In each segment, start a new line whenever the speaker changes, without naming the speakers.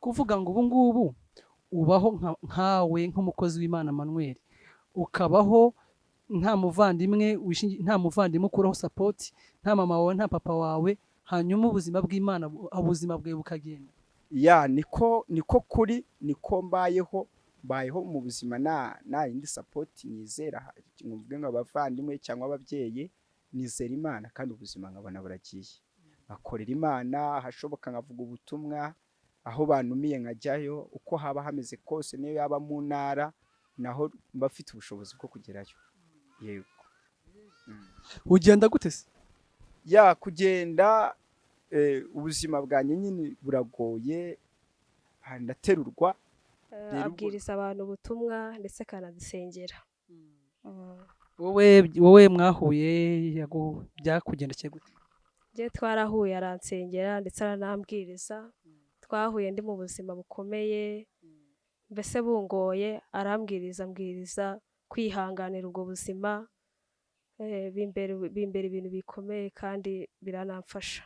kuvuga ngo ubu ngubu ubaho nkawe nk'umukozi w'Imana Manuel, ukabaho nta muvandimwe ukuraho support, nta mama wawe nta papa wawe, hanyuma ubuzima bw'Imana ubuzima bwawe bukagenda.
Ya niko kuri, niko mbayeho mu buzima na indi support nizera, mvuge ngo abavandimwe cyangwa ababyeyi, nizera Imana kandi ubuzima nkabona buragiye. Akorera Imana hashoboka, nkavuga ubutumwa aho banumiye nkajyayo, uko haba hameze kose, niyo yaba mu ntara naho mbafite ubushobozi bwo kugerayo. Yego.
Ugenda gute se?
Ya kugenda ubuzima bwanjye nyine buragoye, ndaterurwa,
abwiriza abantu ubutumwa ndetse kanadusengera.
Wowe mwahuye byakugendekeye gute?
Je twarahuye, aransengera ndetse aranambwiriza. Twahuye ndi mu buzima bukomeye, mbese bungoye, ambwiriza kwihanganira ubwo buzima, bimbere ibintu bikomeye kandi biranamfasha.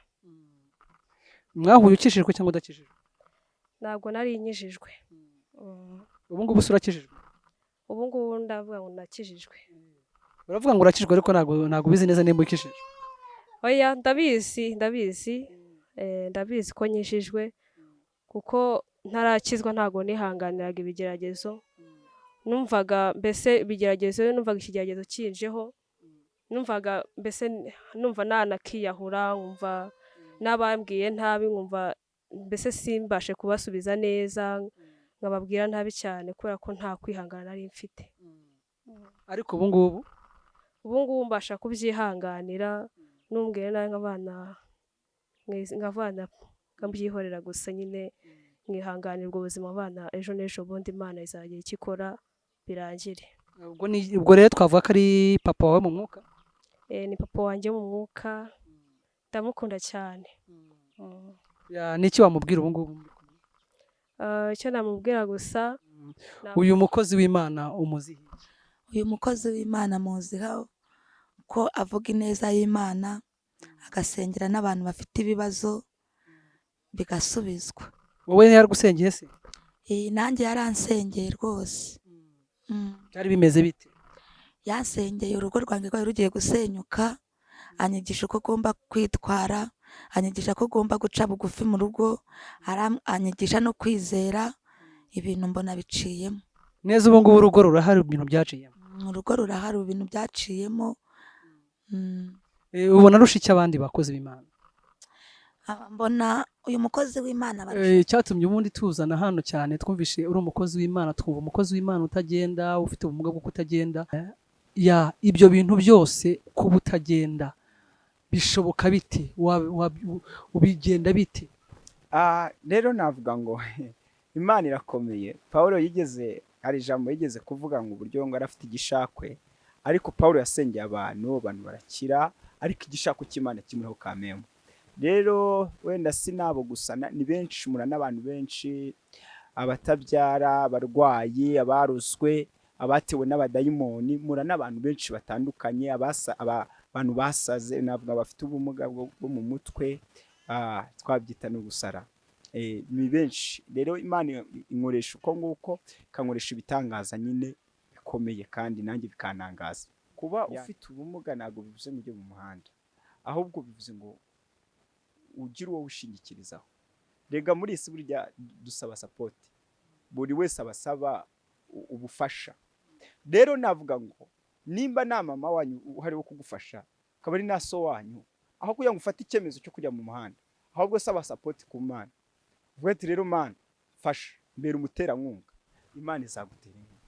Mwahuye ukishijwe cyangwa udakishijwe?
Ntabwo nari inyijijwe.
Ubu ngubu urakijijwe?
Ubu ngubu ndavuga ngo nakijijwe.
Uravuga ngo urakijijwe ariko ntabwo bizi neza nimba ukishijwe?
Oya, ndabizi ko nyishijwe, kuko ntarakizwa ntabwo nihanganiraga ibigeragezo. Numvaga mbese ibigeragezo, numvaga ikigeragezo kinjeho, numva nanakiyahura, nkumva n'abambwiye ntabi, nkumva mbese simbashe kubasubiza neza, nkababwira ntabi cyane kubera ko nta kwihangana nari mfite.
Ariko ubu ngubu
mbasha kubyihanganira, numbwire nawe nkavana nkabyihorera gusa, nyine nkihanganira ubwo buzima abana, ejo n'ejo bundi Imana izagira icyo ikora birangire.
Ubwo rero twavuga ko ari papa wawe mu mwuka?
Ni papa wanjye mu mwuka, ndamukunda cyane.
Niki wamubwira ubu ngubu?
Icyo namubwira gusa,
uyu mukozi w'Imana umuzihi?
Uyu mukozi w'Imana muziho ko avuga ineza y'Imana, agasengera n'abantu bafite ibibazo bigasubizwa.
Wowe yaragusengeye se?
Nanjye yaransengeye rwose.
Byari bimeze bite?
Yansengeye, urugo rwanjye rwari rugiye gusenyuka, anyigisha uko agomba kwitwara, anyigisha ko agomba guca bugufi mu rugo, anyigisha no kwizera, ibintu mbona biciyemo.
Neza ubu ngubu urugo rurahari, ibintu byaciyemo?
Urugo rurahari, ibintu byaciyemo.
Ubona rushiki abandi bakozi b'Imana?
Mbona uyu mukozi w'Imana
cyatumye ubundi tuzana hano cyane, twumvishe uri umukozi w'Imana, twumva umukozi w'Imana utagenda, ufite ubumuga bwo kutagenda. Ibyo bintu byose kuba utagenda bishoboka bite? Ubigenda bite?
Rero navuga ngo Imana irakomeye. Paulo hari ijambo yigeze kuvuga ngo uburyo ngo arafite igishakwe, ariko Paulo yasengeye abantu barakira, ariko igishako cy'Imana kimuriho kamemo. Rero wenda sinabo gusa, ni benshi, mura n'abantu benshi, abatabyara, abarwayi, abaruswe, abatewe n'abadayimoni, mura n'abantu benshi batandukanye, abantu basaze, navuga bafite ubumuga bwo mu mutwe, twabyita no gusara. Ni benshi. Rero Imana inkoresha uko nguko, ikankoresha ibitangaza nyine bikomeye kandi nanjye bikanangaza. Kuba ufite ubumuga ntabwo bivuze ngo ujye mu muhanda, ahubwo bivuze ngo ugira uwo ushingikirizaho. Rega muri isi burya dusaba support, buri wese abasaba ubufasha. Rero navuga ngo nimba nta mama wanyu uhari wo kugufasha, akaba ari na so wanyu, aho kugira ngo ufate icyemezo cyo kujya mu muhanda, ahubwo saba support ku Mana. Vuga ati rero Mana fasha, mbere umuterankunga, Imana izagutera inkunga.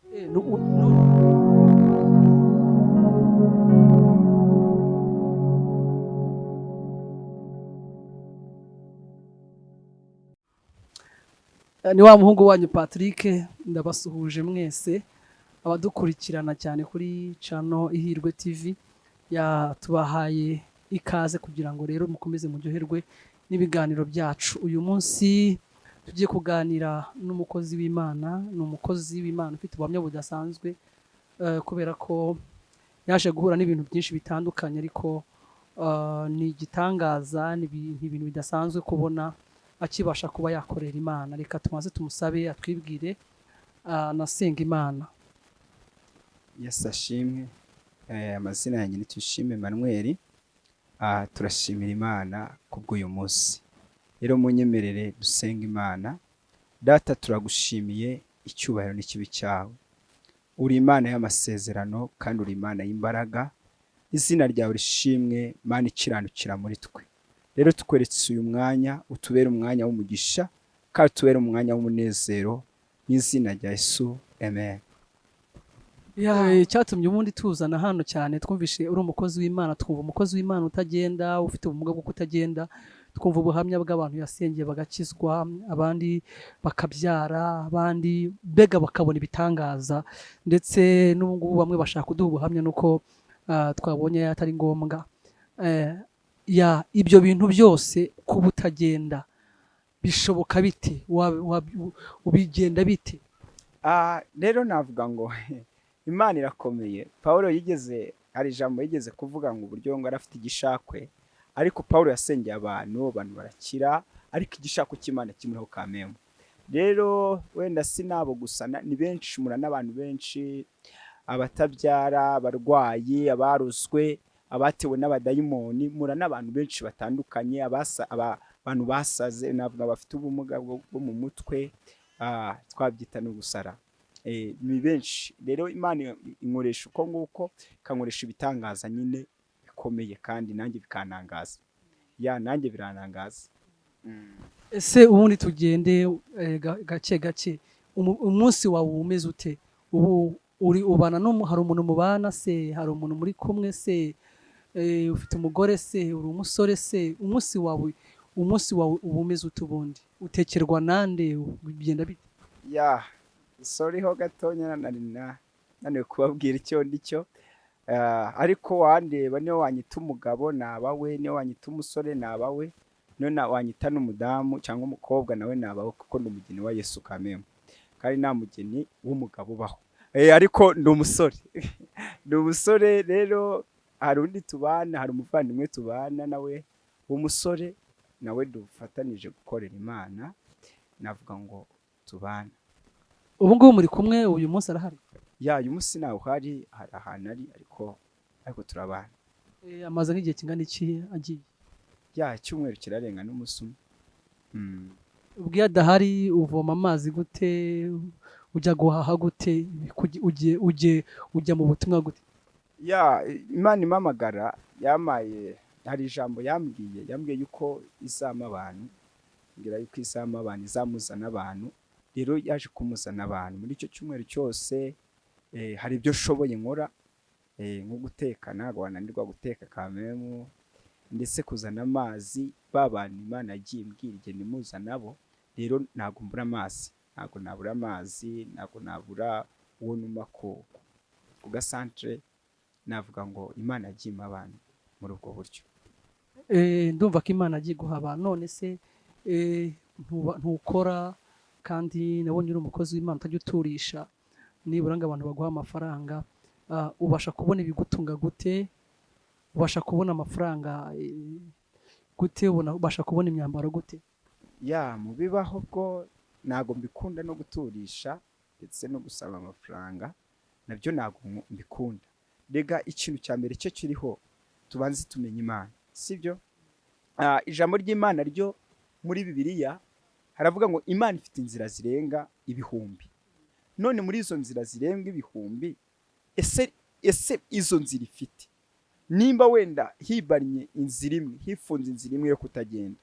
Ni wa muhungu wanyu Patrick, ndabasuhuje mwese abadukurikirana cyane kuri channel IHIRWE TV. Tubahaye ikaze kugira ngo rero mukomeze muryoherwe n'ibiganiro byacu. Uyu munsi tugiye kuganira n'umukozi w'Imana, n'umukozi w'Imana ufite ubuhamya budasanzwe, kubera ko yaje guhura n'ibintu byinshi bitandukanye, ariko ni igitangaza, ni ibintu bidasanzwe kubona akibasha kuba yakorera Imana. Reka tumaze tumusabe atwibwire nasenga Imana.
Yesu ashimwe. Amazina yanjye ni Tuyishime Emmanuel. Turashimira Imana kubw'uyu munsi. Rero munyemerere dusenga Imana. Data, turagushimiye icyubahiro n'ikibi cyawe. Uri Imana y'amasezerano kandi uri Imana y'imbaraga. Izina ryawe rishimwe, Mana ikiranukira muri twe. Rero tukweretse uyu mwanya, utubere umwanya w'umugisha kandi utubere umwanya w'umunezero mu izina rya Yesu, amen.
Cyatumye ubundi tuzana hano cyane, twumvishe uri umukozi w'Imana, twumva umukozi w'Imana utagenda, ufite ubumuga bwo kutagenda, twumva ubuhamya bw'abantu yasengeye bagakizwa, abandi bakabyara, abandi bega bakabona ibitangaza, ndetse n'ubu ngubu bamwe bashaka kuduha ubuhamya nuko twabonye atari ngombwa. Ibyo bintu byose kuba utagenda bishoboka bite? Ubigenda bite?
Rero navuga ngo Imana irakomeye. Paulo hari ijambo yigeze kuvuga ngo uburyo ngo arafite igishakwe, ariko Paulo yasengeye abantu barakira, ariko igishako cy'Imana kimuriho kamemo. Rero wenda sinabo gusa, ni benshi, mura n'abantu benshi, abatabyara, abarwayi, abaruzwe, abatewe n'abadayimoni, mura n'abantu benshi batandukanye, abantu basaze, navuga bafite ubumuga bwo mu mutwe, twabyita no gusara. Ni benshi. Rero Imana inkoresha uko nguko, ikankoresha ibitangaza nyine bikomeye, kandi nanjye bikanangaza. Nanjye biranangaza.
Ese ubundi tugende gake gake, umunsi wawe umeze ute? Ubu ubana hari umuntu mubana se? Hari umuntu muri kumwe se? Ufite umugore se? Uri umusore se? Umunsi wawe uba umeze ute ubundi? Utekerwa nande? Bigenda bite?
Sorry ho gatonya naniwe kubabwira icyo ndicyo, ariko wandeba niyo wanyita umugabo nabawe, niyo wanyita umusore nabawe, niyo wanyita n'umudamu cyangwa umukobwa nawe nabawe, kuko ndi umugeni wa Yesu kamemo, kandi nta mugeni w'umugabo ubaho. Ariko ndi umusore. Ndi umusore. Rero hari undi tubana, hari umuvandimwe tubana nawe w'umusore, nawe dufatanije gukorera Imana, navuga ngo tubana.
Ubu ngubu muri kumwe? Uyu munsi arahari?
Uyu munsi nawe hari ahantu ari, ariko turabana.
Amaze nk'igihe kingana iki agiye?
Icyumweru kirarenga n'umunsi umwe.
Ubwo adahari uvoma amazi gute? Ujya guhaha gute? Ujya mu butumwa gute?
Imana impamagara, hari ijambo yambwiye yuko izama abantu, ngira yuko izama abantu, izamuzana abantu. Rero yaje kumuzana abantu muri icyo cyumweru cyose. Hari ibyo nshoboye nkora, nko guteka, ntabwo wananirwa guteka kamemu, ndetse kuzana amazi. Bantu Imana yagiye imbwira igihe nimuza nabo, rero ntabwo mbura amazi, ntabwo nabura amazi, ntabwo nabura uwo numa ku gasantere. Navuga ngo Imana yagiye impa abantu muri ubwo buryo.
Ndumva ko Imana yagiye guha abantu. None se ntukora, kandi nabonye uri umukozi w'Imana utajya uturisha, nibura ngo abantu baguha amafaranga, ubasha kubona ibigutunga gute? Ubasha kubona amafaranga gute? Ubasha kubona imyambaro gute?
Mu bibaho bwo ntabwo mbikunda no guturisha ndetse no gusaba amafaranga, nabyo ntabwo mbikunda. Rega ikintu cya mbere cyo kiriho, tubanze tumenye Imana, sibyo? Ijambo ry'Imana ryo muri Bibiliya haravuga ngo Imana ifite inzira zirenga ibihumbi. None muri izo nzira zirenga ibihumbi, ese izo nzira ifite, nimba wenda hibanye inzira imwe, hifunze inzira imwe yo kutagenda,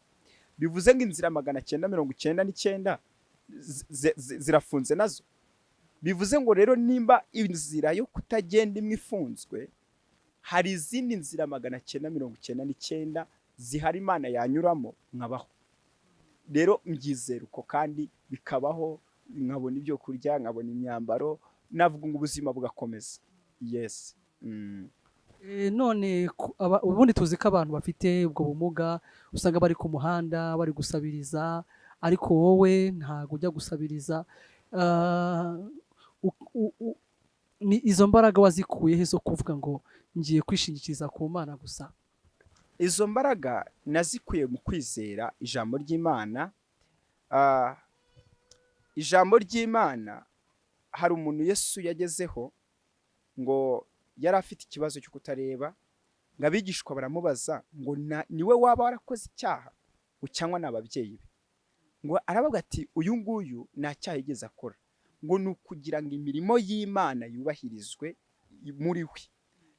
bivuze ngo inzira 999 zirafunze nazo. Bivuze ngo rero nimba inzira yo kutagenda imwe ifunzwe, hari izindi nzira 999 zihari Imana yanyuramo nkabaho. Rero mbyizera uko, kandi bikabaho, nkabona ibyo kurya, nkabona imyambaro, navuga ngo ubuzima bugakomeza. Yes.
None ubundi tuzi ko abantu bafite ubwo bumuga usanga bari ku muhanda bari gusabiriza, ariko wowe ntago ujya gusabiriza. Ni izo mbaraga wazikuye he zo kuvuga ngo ngiye kwishingikiriza ku Mana gusa?
Izo mbaraga nazikuye mu kwizera ijambo ry'Imana, ah, ijambo ry'Imana hari umuntu Yesu yagezeho ngo yari afite ikibazo cyo kutareba, ngo abigishwa baramubaza ngo niwe waba warakoze icyaha cyangwa n'ababyeyi be, ngo aravuga ati uyu nguyu nta cyaha yigeze akora, ngo ni ukugira ngo imirimo y'Imana yubahirizwe muri we.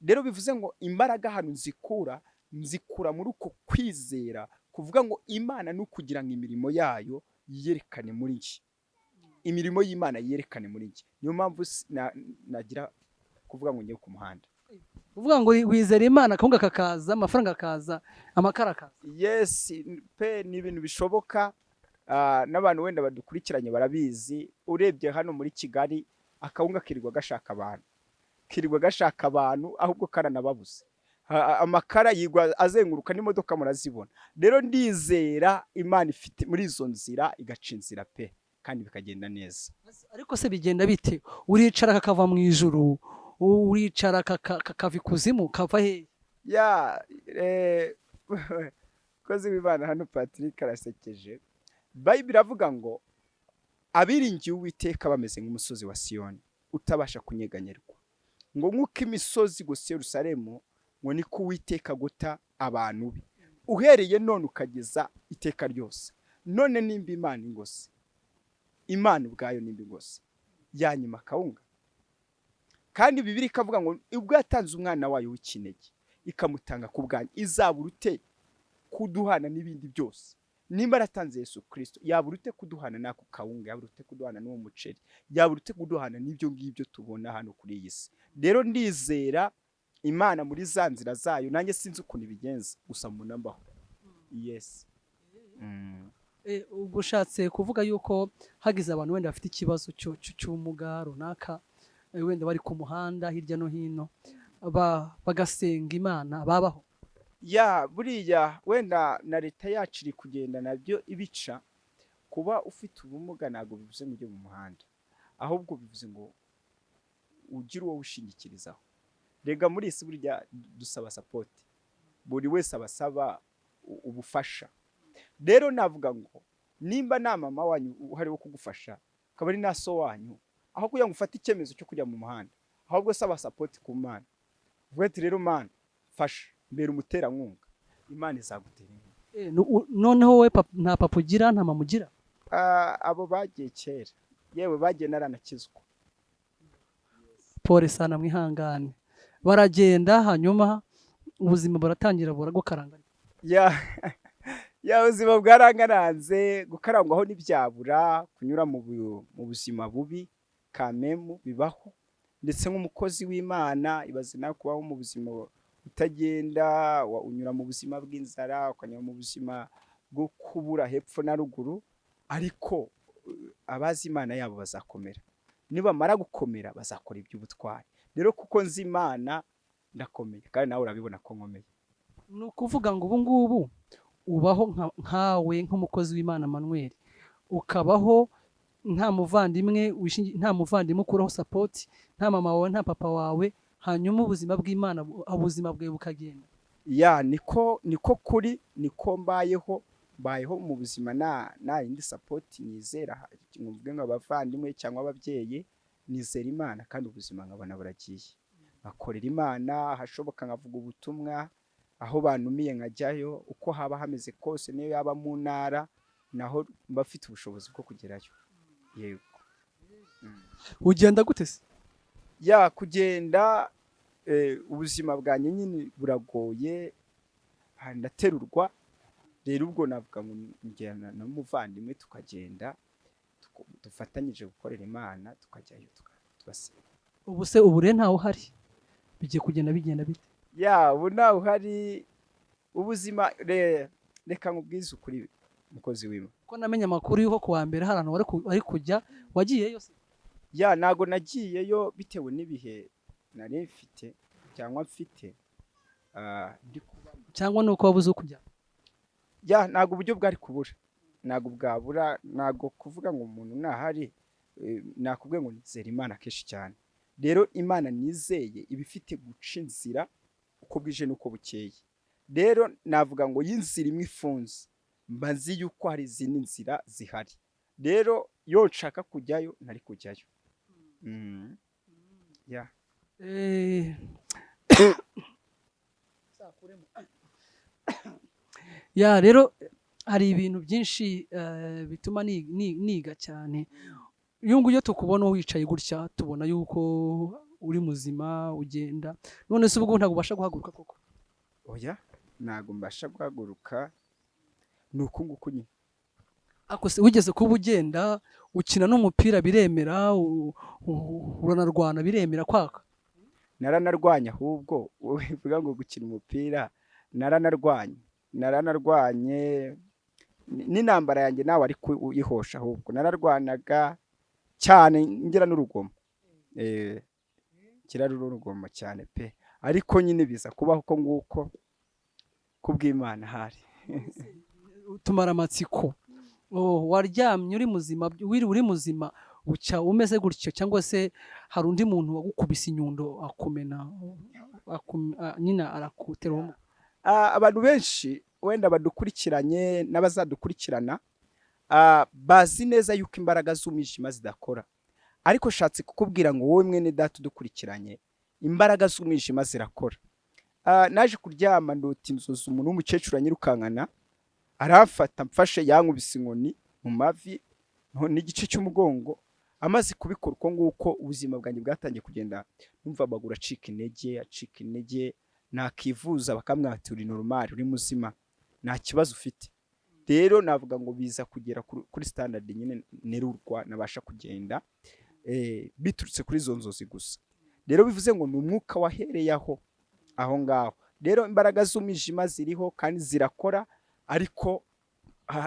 Rero bivuze ngo imbaraga hano nzikura muri uko kwizera kuvuga ngo Imana ni ukugira ngo imirimo yayo yerekane muri njye, imirimo y'Imana yerekane muri njye. Niyo mpamvu nagira kuvuga ngo njye ku muhanda,
uvuga ngo wizera Imana, akawunga kakaza, amafaranga akaza, amakara akaza.
Yes pe, ni ibintu bishoboka. N'abantu wenda badukurikiranye barabizi. Urebye hano muri Kigali akawunga kirirwa gashaka abantu ahubwo karanababuze. Amakara yigwa azenguruka n'imodoka murazibona. Rero ndizera Imana ifite muri izo nzira igaca inzira pe, kandi bikagenda neza.
Ariko se bigenda bite? Uricara kakava mu ijuru, uricara kakava ikuzimu, kava he?
Kozi w'Imana hano Patrick arasekeje. Bible iravuga ngo abiringiye Uwiteka bameze nk'umusozi wa Siyoni utabasha kunyeganyerwa, ngo nk'uko imisozi gose Yerusalemu ngo niko Uwiteka guta abantu be, uhereye none ukageza iteka ryose. None nimba Imana ingose, Imana ubwayo nimba ingose, yanyuma akawunga. Kandi Bibiliya ikavuga ngo ubwo yatanze umwana wayo w'ikinege ikamutanga ku bwanyu, izaburute kuduhana n'ibindi byose. Nimba aratanze Yesu Kristo, yaburute kuduhana n'ako kawunga, yaburute kuduhana n'uwo muceri, yaburute kuduhana n'ibyo ngibyo tubona hano kuri iyi si. Rero ndizera Imana muri za nzira zayo, nanjye sinzi ukuntu ibigenza, gusa munambaho. Yes.
Ubwo ushatse kuvuga yuko hagize abantu wenda bafite ikibazo cy'umuga runaka, wenda bari ku muhanda hirya no hino, bagasenga Imana, babaho?
Buriya wenda na leta yacu iri kugenda nabyo ibica. Kuba ufite ubumuga ntabwo bivuze ngo ujye mu muhanda, ahubwo bivuze ngo ugire uwo ushingikirizaho. Rega muri isi burya dusaba support, buri wese abasaba ubufasha. Rero navuga ngo nimba nta mama wanyu uhari wo kugufasha, akaba ari na so wanyu, aho kugira ngo ufate icyemezo cyo kujya mu muhanda, ahubwo saba support ku Mana. Vuga ati rero Mana fasha, mbere umuterankunga, Imana izagutera inkunga.
Noneho wowe nta papa ugira, nta mama ugira?
Abo bagiye kera, yewe bagiye naranakizwa.
Pole sana, mwihangane. Baragenda hanyuma ubuzima buratangira buragukaranga.
Ubuzima bwarangaranze, gukarangwaho n'ibyabura, kunyura mu buzima bubi kamemu bibaho. Ndetse nk'umukozi w'Imana ibaze nawe kubaho mu buzima utagenda, unyura mu buzima bw'inzara, ukanyura mu buzima bwo kubura hepfo na ruguru. Ariko abazi Imana yabo bazakomera, nibamara gukomera bazakora iby'ubutwari. Rero kuko nzi Imana ndakomeye, kandi nawe urabibona ko nkomeye.
Ni ukuvuga ngo ubu ngubu ubaho nkawe nk'umukozi w'Imana Manuel, ukabaho nta muvandimwe ukuraho support, nta mama wawe, nta papa wawe, hanyuma ubuzima bw'Imana, ubuzima bwawe bukagenda.
Niko kuri, niko mbayeho mu buzima na indi support nizera, mvuge nk'abavandimwe cyangwa ababyeyi, nizera Imana kandi ubuzima nkabona buragiye. Akorera Imana hashoboka, nkavuga ubutumwa aho banumiye nkajyayo, uko haba hameze kose, niyo yaba mu ntara, naho mbafite ubushobozi bwo kugerayo. Yego.
Ugenda gute se?
Kugenda ubuzima bwanjye nyine buragoye, ndaterurwa. Rero ubwo navuga ngo njyana n'umuvandimwe tukagenda, dufatanyije gukorera Imana, tukajyayo tugasenga.
Ubu se ubure ntawe uhari, bigiye kugenda bigenda bite?
Ubu ntawe uhari. Ubuzima reka nkubwize ukuri mukozi w'Imana,
ko namenye amakuru yuko kuwa mbere hari ahantu bari kujya. Wagiyeyo se?
Ntago nagiyeyo bitewe n'ibihe nari mfite cyangwa mfite,
cyangwa nuko wabuze kujya.
Ntago uburyo bwari kubura, ntago bwabura. Ntago kuvuga ngo umuntu ntahari, nakubwiye ngo nizera Imana kenshi cyane. Rero Imana nizeye ibifite guca inzira uko bwije nuko bukeye. Rero navuga ngo y'inzira imwe ifunze mbazi yuko hari izindi nzira zihari rero yo nshaka kujyayo ntari kujyayo ya
ya rero hari ibintu byinshi bituma niga cyane iyo nguyo tukubona wicaye gutya tubona yuko uri muzima ugenda none se ubwo ntabwo ubasha guhaguruka koko
oya ntabwo mbasha guhaguruka nuko nguko nyine
ako se wigeze kuba ugenda ukina n'umupira biremera uranarwana biremera kwaka
naranarwanya ahubwo wowe uvuga ngo gukina umupira naranarwanye n'intambara yanjye nawe ari kuyihosha ahubwo nararwanaga cyane ngira n'urugomo kira n'urugomo cyane pe ariko nyine biza kubaho uko nguko kubw'Imana hari
tumara amatsiko waryamye uri muzima uri muzima ucya umeze gutyo cyangwa se hari undi muntu wagukubise inyundo akomena nyina arakutera
abantu benshi wenda badukurikiranye n'abazadukurikirana bazi neza yuko imbaraga z'umwijima zidakora ariko shatse kukubwira ngo wowe mwene data udukurikiranye imbaraga z'umwijima zirakora naje kuryama ndota inzozi umuntu w'umukecuru anyirukankana arafata mfashe yankubise inkoni mu mavi n'igice cy'umugongo amaze kubikora uko nguko ubuzima bwanjye bwatangiye kugenda numva amaguru acika intege nakivuza bakamwatura normal uri muzima nta kibazo ufite rero navuga ngo biza kugera kuri standard nyine nerurwa nabasha kugenda biturutse kuri izo nzozi gusa rero bivuze ngo ni umwuka wahereye aho ngaho rero imbaraga z'umwijima ziriho kandi zirakora ariko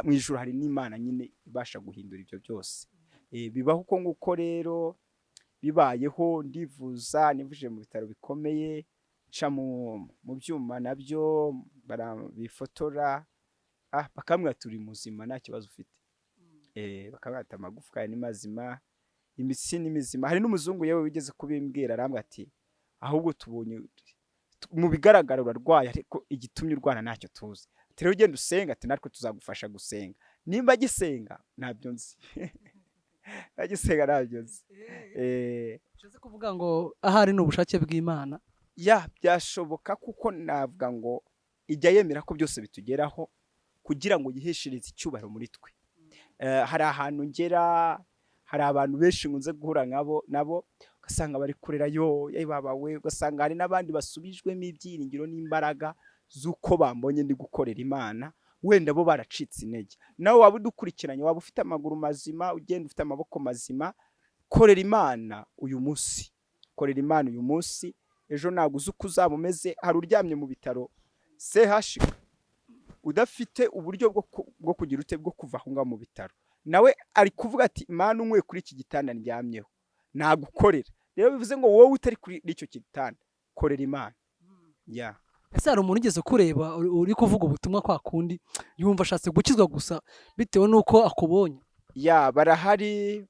mu ijuru hari n'Imana nyine ibasha guhindura ibyo byose bibaho uko nguko rero bibayeho ndivuza nivuje mu bitaro bikomeye nca mu byuma nabyo bifotora bakamwira turi muzima nta kibazo ufite bakamwata amagufwa ni mazima imitsi ni mizima hari n'umuzungu yewe wigeze kubimbwira arambwa ati ahubwo tubonye mu bigaragara urarwaye ariko igitumye urwana ntacyo tuzi rero ugenda usenga ati natwe tuzagufasha gusenga nimba gisenga ntabyo nzi agisenga ntabyo nzi
ushaka kuvuga ngo ahari n'ubushake bw'Imana
ya byashoboka kuko navuga ngo ijya yemera ko byose bitugeraho kugira ngo yihishirize icyubahiro muri twe hari ahantu ngera hari abantu benshi nkunze guhura nabo ugasanga bari kurera babawe ugasanga hari n'abandi basubijwemo ibyiringiro n'imbaraga z'uko bambonye ndi gukorera Imana wenda bo baracitse intege nawe waba udukurikiranye waba ufite amaguru mazima ugenda ufite amaboko mazima korera Imana uyu munsi ejo ntabwo uzi uko uzaba umeze hari uryamye mu bitaro CHUK udafite uburyo bwo kugira ute bwo kuva aho ngaho mu bitaro nawe ari kuvuga ati Imana unkwe kuri iki gitanda ndyamyeho nagukorera rero bivuze ngo wowe utari kuri icyo gitanda korera Imana ya
ese hari umuntu ugeze kureba uri kuvuga ubutumwa kwa kundi yumva ashatse gukizwa gusa bitewe n'uko akubonye
ya barahari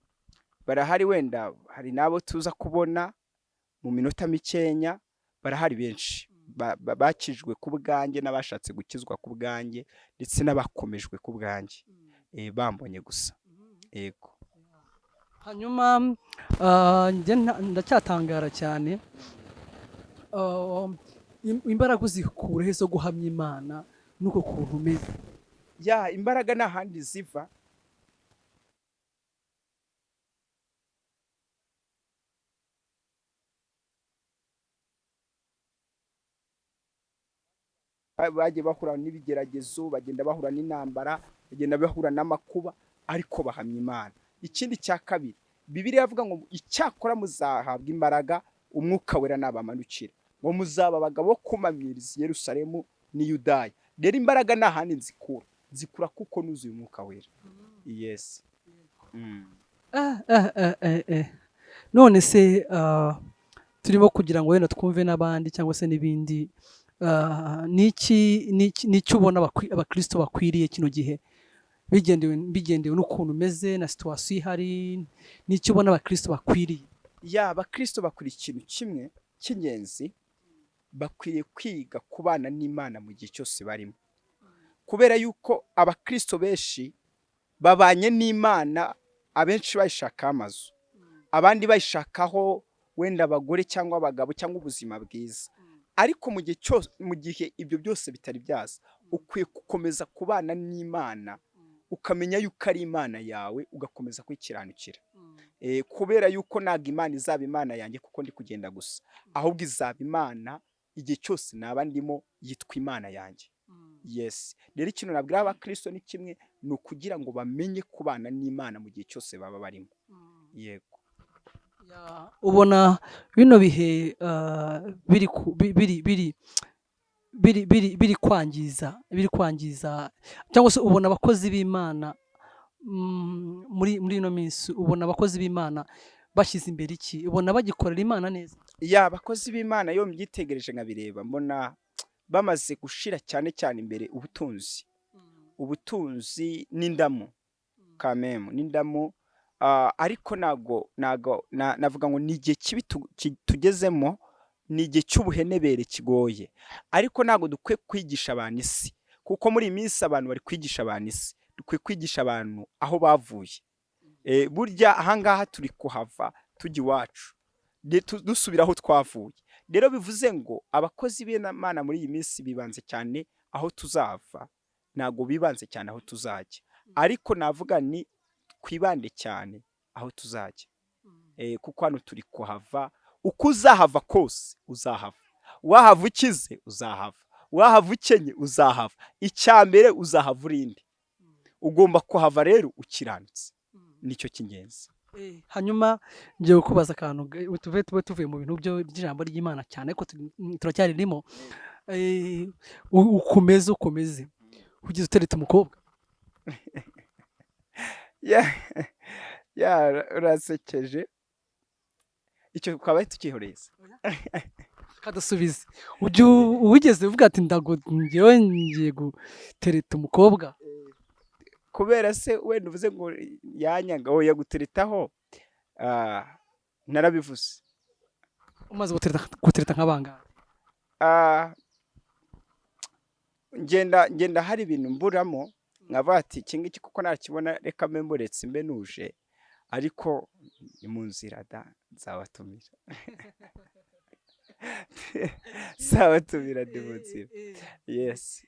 wenda hari nabo tuza kubona mu minota mikenya barahari benshi bakijwe ku bwanjye n'abashatse gukizwa ku bwanjye ndetse n'abakomejwe ku bwanjye bambonye gusa yego
hanyuma ndacyatangara cyane imbaraga uzikura he zo guhamya Imana nuko kuntu umeze
ya imbaraga nta handi ziva bagiye bahura n'ibigeragezo bagenda bahura n'intambara bagenda bahura n'amakuba ariko bahamya Imana ikindi cya kabiri Bibiliya yavuga ngo icyakora muzahabwa imbaraga umwuka wera nabamanukira ngo muzaba abagabo kumamiriza Yerusalemu ni Yudaya rero imbaraga nta handi zikura kuko nuzuye umwuka wera yes
none se turimo kugira ngo wenda twumve n'abandi cyangwa se n'ibindi niki ubona abakristo bakwiriye kino gihe bigendewe n'ukuntu umeze na situation ihari niki ubona abakristo bakwiriye
ya abakristo bakwiriye ikintu kimwe cy'ingenzi bakwiriye kwiga kubana n'Imana mu gihe cyose barimo kubera yuko abakristo benshi babanye n'Imana, abenshi bayishaka amazu, abandi bayishakaho wenda abagore cyangwa abagabo cyangwa ubuzima bwiza. Ariko mu gihe ibyo byose bitari byaza, ukwiye gukomeza kubana n'Imana, ukamenya yuko ari Imana yawe, ugakomeza kwikiranukira. Kubera yuko ntabwo Imana izaba Imana yanjye kuko ndi kugenda gusa, ahubwo izaba Imana igihe cyose naba ndimo, yitwa Imana yanjye. Yes, rero ikintu nabwira abakristo ni kimwe, ni ukugira ngo bamenye kubana n'Imana mu gihe cyose baba barimo. Yego.
Ubona bino bihe biri kwangiza cyangwa se ubona abakozi b'Imana muri ino minsi, ubona abakozi b'Imana bashyize imbere iki? Ubona bagikorera Imana neza?
Abakozi b'Imana iyo mbyitegereje nkabireba, mbona bamaze gushira cyane cyane imbere ubutunzi n'indamu, kamemu n'indamu. Ariko navuga ngo ni igihe kibi tugezemo, ni igihe cy'ubuhenebere kigoye. Ariko ntabwo dukwiye kwigisha abantu isi, kuko muri iyi minsi abantu bari kwigisha abantu isi. Dukwiye kwigisha abantu aho bavuye. Burya ahangaha turi kuhava tujya iwacu, dusubira aho twavuye. Rero bivuze ngo abakozi b'Imana muri iyi minsi bibanze cyane aho tuzava, ntabwo bibanze cyane aho tuzajya. Ariko navuga ni twibande cyane aho tuzajya, kuko hano turi kuhava. Uko uzahava kose uzahava, wahava ukize uzahava, wahava ukenye uzahava. Icyambere uzahava urinde, ugomba kuhava rero ukiranutse, nicyo cy'ingenzi.
Hanyuma ngiye kukubaza akantu, tuvuye mu bintu by'ijambo ry'Imana cyane ko turacyaririmo. Ukomeze ugize utereta umukobwa?
Urasekeje, icyo twaba tukihoreza.
Kadasubize, wigeze uvuga ati ngewe ngiye gutereta umukobwa?
Kubera se wenda uvuze ngo yanyaga oya guteretaho, narabivuze.
Umaze gutereta nk'abangahe?
Ngenda hari ibintu mburamo, nkavuga ati iki ngiki kuko nakibona reka mbe mburetse mbe nuje, ariko ni mu nzira nzabatumira. Nzabatumira ndi mu nzira. Yes.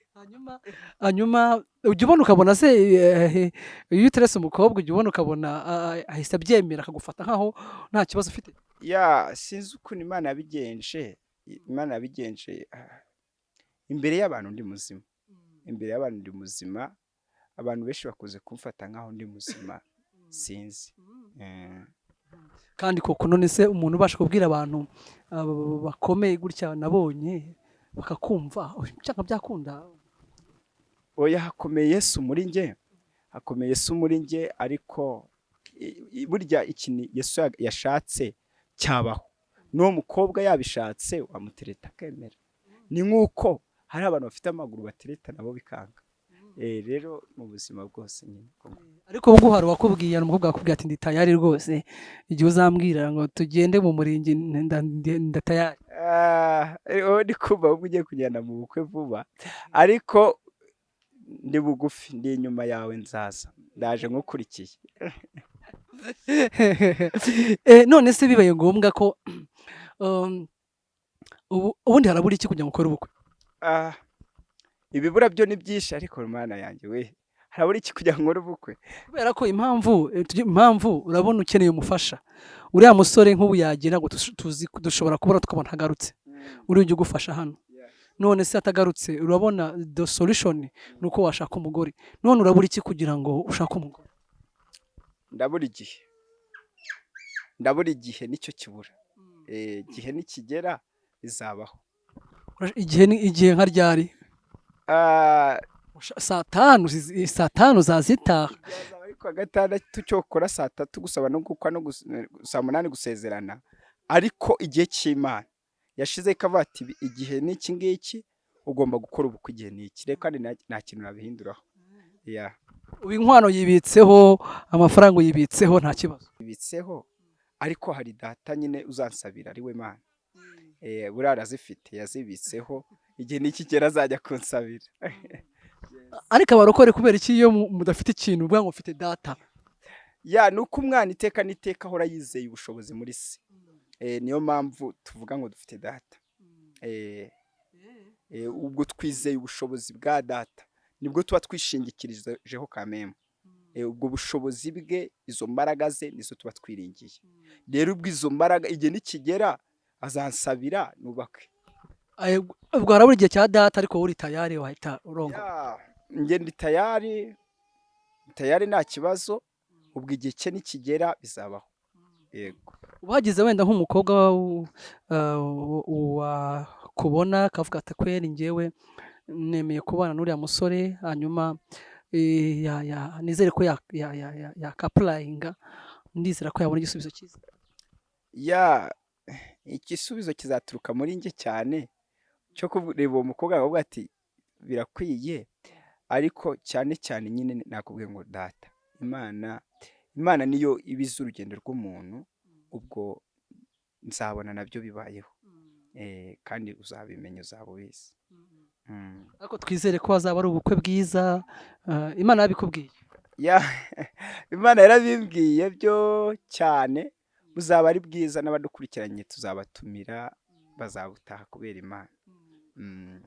Hanyuma ujya ubona ukabona se iyo uteretse umukobwa, ujya ubona ukabona ahise abyemera akagufata nkaho nta kibazo ufite?
Sinzi ukuntu Imana yabigenje. Imana yabigenje imbere y'abantu ndi muzima, imbere y'abantu ndi muzima. Abantu benshi bakuze kumfata nkaho ndi muzima, sinzi.
Kandi koko none se umuntu ubasha kubwira abantu bakomeye gutya nabonye bakakumva, cyangwa byakunda?
Oya, hakomeye Yesu muri nge, hakomeye Yesu muri nge. Ariko burya ikintu Yesu yashatse cyabaho. N'uwo mukobwa yabishatse wamutereta akemera. Ni nk'uko hari abantu bafite amaguru batereta nabo bikanga. Rero mu buzima bwose nyine.
Ariko ubwo hari wakubwiye, umukobwa wakubwiye ati ndi tayari rwose, igihe uzambwira ngo tugende mu murenge ndatayari?
Ndi kumva ahubwo ugiye kujyana mu bukwe vuba, ariko ndi bugufi, ndi inyuma yawe, nzaza, ndaje nkukurikiye.
None se bibaye ngombwa ko ubundi harabura iki kugira ngo ukore ubukwe?
Ibibura byo ni byinshi, ariko Mana yanjye we, harabura iki kugira ngo nkore ubukwe?
Kubera ko impamvu urabona ukeneye umufasha. Uriya musore nk'ubu yagira ngo dushobora kubona tukabona hagarutse, uri ugufasha hano. None se atagarutse, urabona the solution ni uko washaka umugore. None urabura iki kugira ngo ushake umugore?
Ndabura igihe, nicyo kibura. Igihe nikigera bizabaho.
Igihe nka ryari? saa tanu zazitaha.
Ariko gatandatu cyokora saa 3 gusaba no gukwa no saa 8 gusezerana. Ariko igihe cy'Imana yashize ikavuga ati igihe n'iki ngiki ugomba gukora ubukwe, igihe n'iki. Reka kandi nta kintu nabihinduraho.
Ubu inkwano yibitseho, amafaranga yibitseho, nta kibazo
yibitseho. Ariko hari data nyine uzansabira ari we Mana. Burara zifite yazibitseho, igihe n'iki kera azajya kunsabira.
ariko abarokore kubera iki iyo mudafite ikintu uvuga ngo ufite data?
Ya nuko umwana iteka n'iteka ahora yizeye ubushobozi muri se. Niyo mpamvu tuvuga ngo dufite data. Ubwo twizeye ubushobozi bwa data nibwo tuba twishingikirijeho kameme. Ubwo bushobozi bwe, izo mbaraga ze nizo tuba twiringiye. Rero ubwo izo mbaraga igihe nikigera azansabira nubake.
Ubwo harabura igihe cya data ariko uri tayari wahita urongo.
Nge ndi tayari nta kibazo. Ubwo igihe cye nikigera bizabaho. Yego.
Ubagize wenda nk'umukobwa kubona kavuga ati kweri ngewe nemeye kubana n'uriya musore, hanyuma nizere ko yakapurayinga, ndizera ko yabona igisubizo cyiza.
Igisubizo kizaturuka muri nge cyane cyo kureba uwo mukobwa akavuga ati birakwiye, ariko cyane cyane nyine nakubwiye ngo data Imana niyo ibiza urugendo rw'umuntu. Ubwo nzabona nabyo bibayeho, kandi uzabimenya, uzaba ubizi.
Ariko twizere ko hazaba ari ubukwe bwiza. Imana yabikubwiye?
Imana yarabimbwiye byo cyane, buzaba ari bwiza, n'abadukurikiranye tuzabatumira bazabutaha kubera Imana.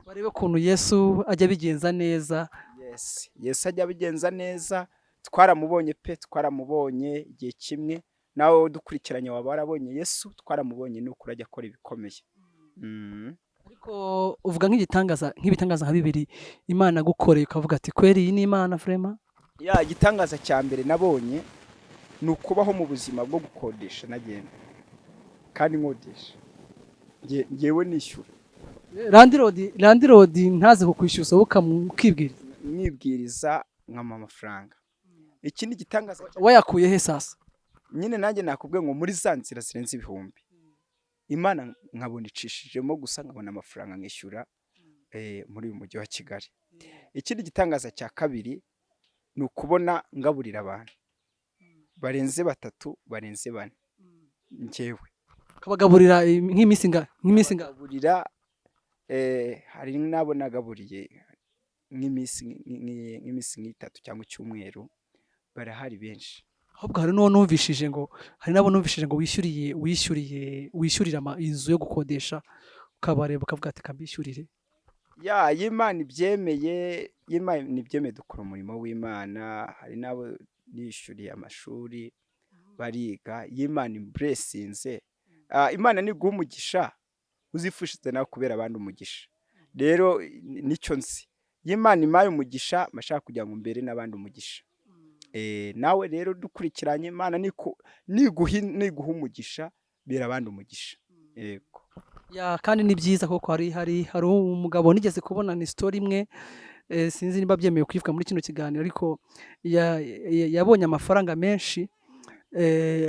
Barebe ukuntu Yesu ajya abigenza neza.
Yesu ajya abigenza neza. Twaramubonye twaramubonye igihe kimwe, nawe dukurikiranye waba warabonye Yesu, twaramubonye n'ukuri ajya akora ibikomeye.
Ariko uvuga nk'ibitangaza nka bibiri Imana gukoreye ukavuga ati kweri iyi ni Imana vrema?
Igitangaza cya mbere nabonye ni ukubaho mu buzima bwo gukodesha nagenda kandi nkodesha ngewe nishyura.
Landlord ntaze kukwishyuza ukamukibwiriza?
Mwibwiriza nkama amafaranga. Ikindi gitangaza
wayakuye he sasa?
Nyine nanjye nakubwiye ngo muri za nzira zirenze ibihumbi Imana nkabona icishijemo gusa nkabona amafaranga nkishyura muri uyu mujyi wa Kigali. Ikindi gitangaza cya kabiri ni ukubona ngaburira abantu barenze 3 barenze 4 njyewe.
Kabagaburira nk'iminsi
ngaburira hari nabo nagaburiye nk'iminsi 3 cyangwa icyumweru, barahari benshi.
Ahubwo hari nabo numvishije ngo wishyurira inzu yo gukodesha, ukabareba ukavuga ati kambishyurire.
Imana ibyemeye, dukora umurimo w'Imana. Hari nabo nishyuriye amashuri bariga. Imana imblessinze. Imana niguha umugisha uzifushize nawe kubera abandi umugisha. Rero nicyo nzi, Imana imaye umugisha mashaka kugira ngo mbere n'abandi umugisha. Nawe rero dukurikiranye, Imana niguha umugisha bera abandi umugisha. Yego.
Kandi ni byiza koko hari umugabo nigeze kubona ni story imwe, sinzi niba byemeye kwivuga muri kino kiganiro, ariko yabonye amafaranga menshi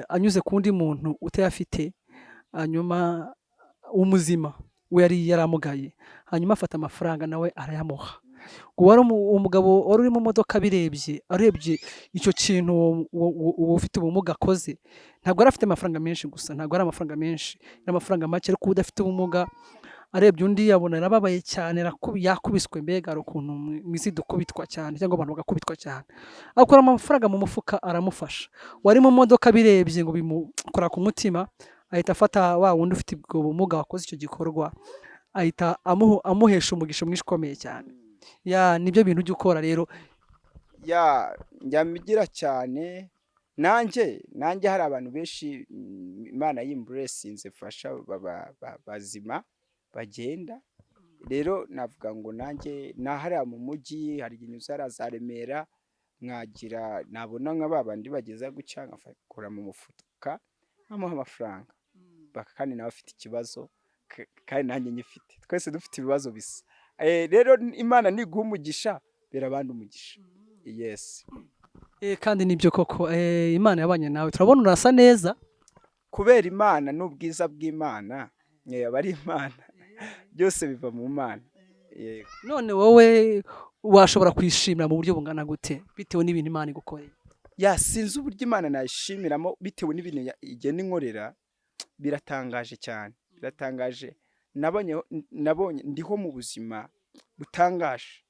anyuze kundi muntu utayafite, hanyuma umuzima we yari yaramugaye, hanyuma afata amafaranga nawe arayamuha. Wari umugabo wari uri mu modoka arebye icyo kintu ufite ubumuga akoze, ntabwo arafite amafaranga menshi gusa, ntabwo ari amafaranga menshi, n'amafaranga make, ariko udafite ubumuga arebye undi yabona arababaye cyane, yakubiswe. Mbega ari ukuntu mwisi dukubitwa cyane, cyangwa abantu bagakubitwa cyane, akora amafaranga mu mufuka aramufasha. Wari mu modoka birebye ngo bimukora ku mutima, ahita afata wa wundi ufite ubwo bumuga wakoze icyo gikorwa, ahita amuhesha umugisha mwinshi ukomeye cyane. Nibyo bintu ujya ukora rero.
Njyamigira cyane. Nanjye hari abantu benshi Imana y'imblessinze fasha bazima bagenda. Rero navuga ngo nanjye nahariya mu mujyi hari igihe za Remera mwagira nabona nk'ababandi bageza gucya nkafakura mu mufuka nkamuha amafaranga, kandi nawe afite ikibazo kandi nanjye nyifite, twese dufite ibibazo bisa. Rero Imana niguha umugisha bera abandi umugisha. Yes.
Kandi nibyo koko, Imana yabanye nawe, turabona urasa neza
kubera Imana n'ubwiza bw'Imana. Bari Imana byose biva mu Mana.
None wowe washobora kwishimira mu buryo bungana gute bitewe n'ibintu Imana igukoreye?
Sinzi uburyo Imana nayishimiramo bitewe n'ibintu igenda inkorera. Biratangaje cyane, biratangaje. Nabonye ndiho mu buzima butangaje.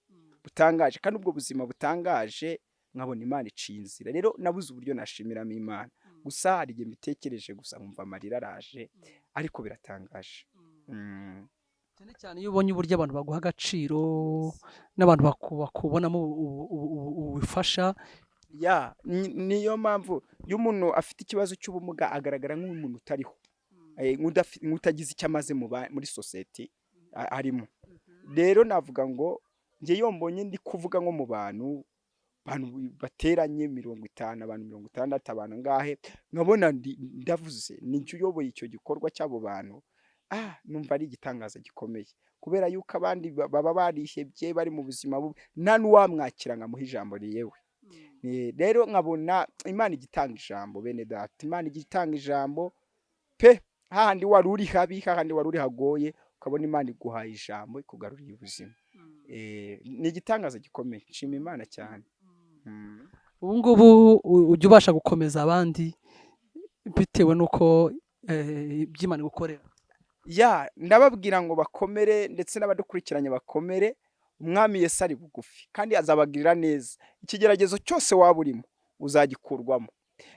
butangaje, kandi ubwo buzima butangaje nkabona Imana iciye inzira. Rero nabuze uburyo nashimiramo Imana, gusa hari igihe mbitekereje gusa nkumva amarira araje, ariko biratangaje.
cyane cyane iyo ubonye uburyo abantu baguha agaciro n'abantu bakubonamo ubufasha.
Niyo mpamvu iyo umuntu afite ikibazo cy'ubumuga agaragara nk'umuntu utariho, nk'utagize icyo amaze muri sosiyete arimo. Rero navuga ngo njye iyo mbonye ndi kuvuga nko mu bantu bateranye 50, abantu 60, abantu ngahe, nkabona ndavuze ninjye uyoboye icyo gikorwa cy'abo bantu, numva ari igitangaza gikomeye, kubera yuko abandi baba barihebye bari mu buzima bubi, nta n'uwamwakira nkamuha ijambo riyewe. Rero nkabona Imana igitanga ijambo, bene data, Imana igitanga ijambo pe, hahandi wari uri habi, hahandi wari uri hagoye, ukabona Imana iguhaye ijambo ikugaruriye ubuzima. Ni igitangaza gikomeye, nshima Imana cyane.
Ubu ngubu ujya ubasha gukomeza abandi bitewe n'uko iby'Imana gukorera.
Ndababwira ngo bakomere, ndetse n'abadukurikiranye bakomere. Umwami Yesu ari bugufi kandi azabagirira neza. Ikigeragezo cyose waba urimo uzagikurwamo,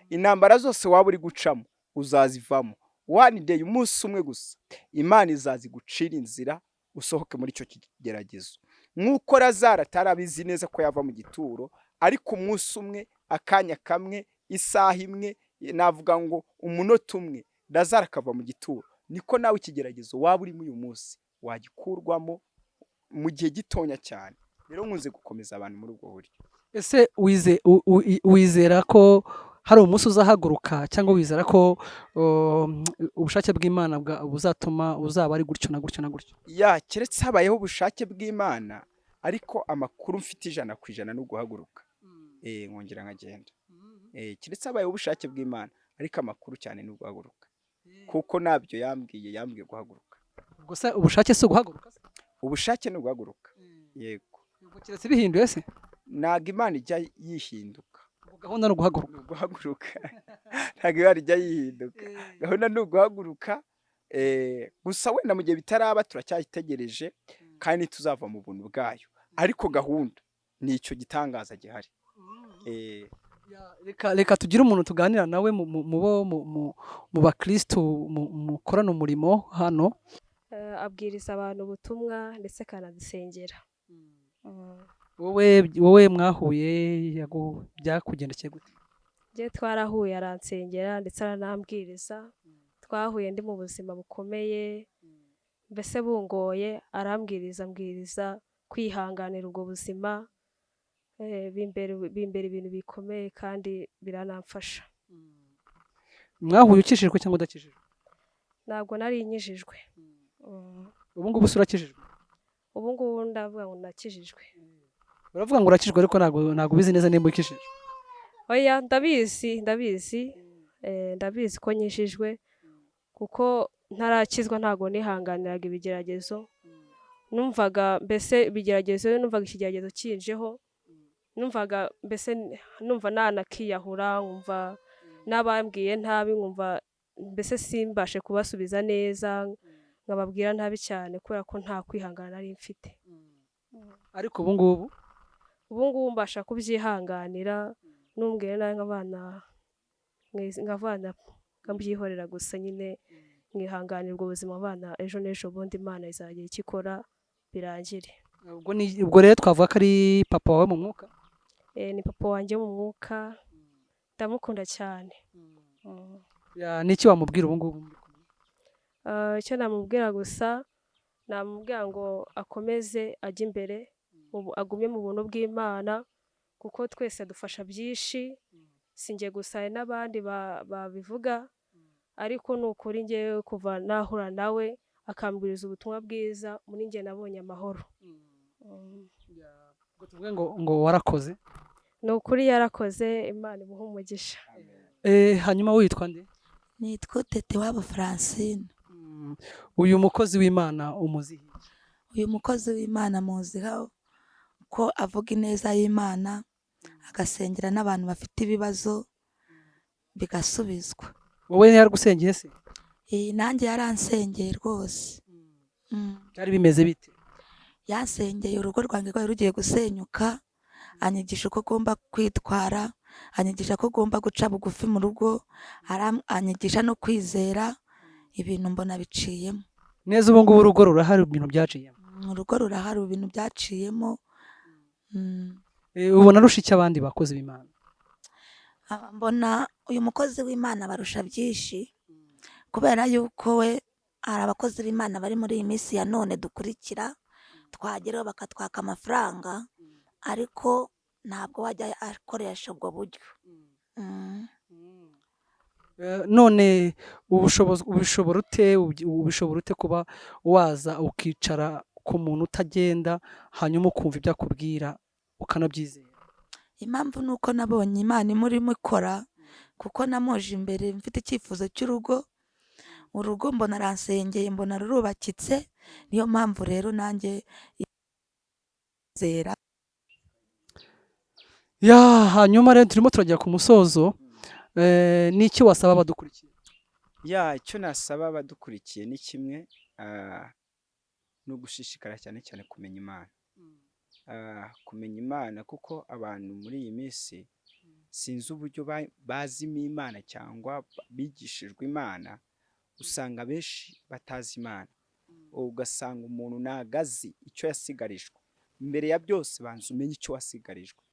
intambara zose waba uri gucamo uzazivamo. One day, umunsi umwe gusa, Imana izazigucira inzira usohoke muri icyo kigeragezo. Nk'uko Lazaro atarabizi neza ko yava mu gituro, ariko umunsi umwe, akanya kamwe, isaha imwe, navuga ngo umunota umwe, Lazaro akava mu gituro, niko nawe ikigeragezo waba urimo uyu munsi wagikurwamo mu gihe gitonya cyane. Rero nkunze gukomeza abantu muri ubwo buryo.
Ese wizera ko hari umunsi uzahaguruka, cyangwa wizera ko ubushake bw'Imana buzatuma uzaba ari gutyo na gutyo na gutyo?
Keretse habayeho ubushake bw'Imana, ariko amakuru mfite 100% no guhaguruka, nkongera nkagenda. Keretse habayeho ubushake bw'Imana, ariko amakuru cyane no guhaguruka, kuko nabyo yambwiye guhaguruka.
Ubwo se ubushake si uguhaguruka?
Ubushake no guhaguruka, yego.
Keretse bihinduye se?
Ntabwo Imana ijya yihinduka.
Gahunda no
guhaguruka. Ntabwo Imana ijya yihinduka. Gahunda no guhaguruka. Gusa wenda mu gihe bitaraba turacyayitegereje, kandi tuzava mu buntu bwayo, ariko gahunda ni icyo gitangaza gihari.
Reka tugire umuntu tuganira nawe mu bakristo mukorana umurimo hano.
Abwiriza abantu ubutumwa ndetse akanadusengera.
Wowe mwahuye byakugendekeye gute?
Njye twarahuye, aransengera ndetse aranambwiriza. Twahuye ndi mu buzima bukomeye, mbese bungoye, ambwiriza kwihanganira ubwo buzima, bimbere ibintu bikomeye kandi biranamfasha.
Mwahuye ukishijwe cyangwa udakishijwe?
Ntabwo nari inyijijwe.
Ubu ngubu urakijijwe?
Ubu ngubu ndavuga ngo nakijijwe.
Uravuga ngo urakijijwe, ariko ntabwo ubizi neza nimba ukijijwe.
Oya, ndabizi ko nyishijwe, kuko ntarakizwa ntabwo nihanganiraga ibigeragezo. Numvaga mbese ibigeragezo, numvaga ikigeragezo kinjeho, numva nanakiyahura, nkumva n'abambwiye ntabi, nkumva mbese simbashe kubasubiza neza, nkababwira ntabi cyane kubera ko nta kwihangana nari mfite.
Ariko ubu ngubu
mbasha kubyihanganira, numbwira nawe nk'abana nkabyihorera gusa, nyine nkihanganira ubwo buzima abana, ejo n'ejo bundi Imana izagira icyo ikora birangire.
Ubwo rero twavuga ko ari papa wawe mu mwuka?
Ni papa wanjye mu mwuka, ndamukunda cyane.
N'iki wamubwira ubu ngubu?
Icyo namubwira gusa, namubwira ngo akomeze ajye imbere, agumye mu buntu bw'Imana, kuko twese dufasha byinshi, sinjye gusa n'abandi babivuga, ariko ni ukuri njyewe kuva nahura nawe akambwiriza ubutumwa bwiza, muri njye nabonye amahoro.
Tuvuge ngo warakoze?
Ni ukuri yarakoze, Imana imuhe umugisha.
Hanyuma witwa nde?
Nitwa Tete wabo Francine.
Uyu mukozi w'Imana umuzihi?
Uyu mukozi w'Imana muziho ko avuga ineza y'Imana, agasengera n'abantu bafite ibibazo bigasubizwa.
Wowe yaragusengeye se?
Nanjye yaransengeye rwose.
Byari bimeze bite?
yansengeye urugo rwanjye rwari rugiye gusenyuka, anyigisha uko agomba kwitwara, anyigisha ko agomba guca bugufi mu rugo, anyigisha no kwizera, ibintu mbona biciyemo.
neza ubu ngubu urugo rurahari ibintu byaciyemo.
Urugo rurahari ibintu byaciyemo.
Ubona arusha iki abandi bakozi b'Imana?
Mbona uyu mukozi w'Imana barusha byinshi, kubera yuko we hari abakozi b'Imana bari muri iyi minsi ya none dukurikira, twageraho bakatwaka amafaranga ariko ntabwo wajya akoresha ubwo buryo.
None ubishobora ute kuba waza ukicara ku muntu utagenda hanyuma ukumva ibyo akubwira ukanabyizera?
Impamvu ni uko nabonye Imana imurimo ikora, kuko namuje imbere mfite icyifuzo cy'urugo, urugo mbona aransengeye, mbona rurubakitse, niyo mpamvu rero nanjye zera.
Hanyuma rero turimo turajya ku musozo, n'iki wasaba abadukurikiye?
Icyo nasaba abadukurikiye ni kimwe, ni ugushishikara cyane cyane kumenya Imana. Kumenya Imana, kuko abantu muri iyi minsi sinzi uburyo bazimo Imana cyangwa bigishijwe Imana, usanga benshi batazi Imana. Ugasanga umuntu nagazi icyo yasigarijwe. Mbere ya byose banza umenye icyo wasigarijwe.